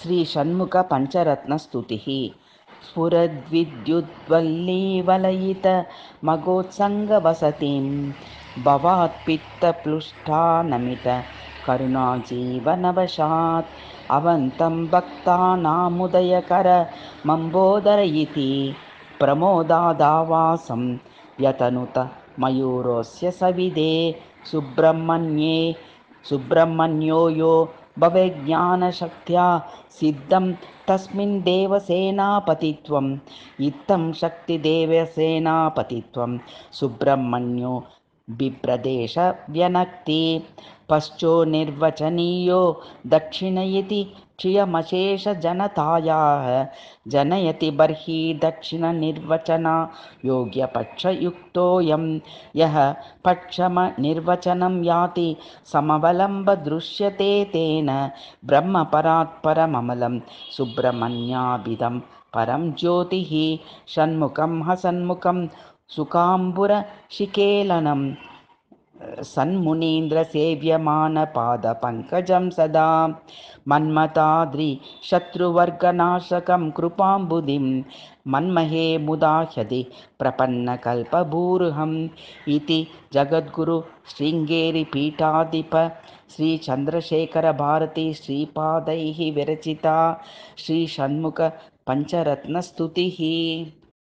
श्रीषण्मुख पञ्चरत्नस्तुतिः। स्फुरद्विद्युद्वल्लीवलयित मगोत्सङ्गवसतिं भवात्पित्तप्लुष्टानमित करुणाजीवनवशात् अवन्तं भक्तानामुदयकर मम्बोदर इति प्रमोदादावासं व्यतनुत मयूरोऽस्य सविदे सुब्रह्मण्यो यो भवेज्ञानशक्त्या सिद्धं तस्मिन् देवसेनापतित्वम् इत्थं शक्तिदेवसेनापतित्वं सुब्रह्मण्यो बिभ्रदेश व्यनक्ति पश्चो निर्वचनीयो दक्षिण इति क्षियमशेषजनतायाः जनयति बर्हि दक्षिणनिर्वचना योग्यपक्षयुक्तोऽयं यः पक्षमनिर्वचनं याति समवलम्ब दृश्यते तेन ब्रह्मपरात् परममलं सुब्रह्मण्याभिदं परं ज्योतिः षण्मुखं हसन्मुखं सुकाम्बुरशिकेलनं सन्मुनीन्द्रसेव्यमानपादपङ्कजं सदा मन्मथाद्रिशत्रुवर्गनाशकं कृपाम्बुधिं मन्महे मुदा ह्यदि प्रपन्नकल्पभूरुहम् इति जगद्गुरु शृङ्गेरिपीठाधिप श्रीचन्द्रशेखरभारती श्रीपादैः विरचिता श्रीषण्मुख पञ्चरत्नस्तुतिः।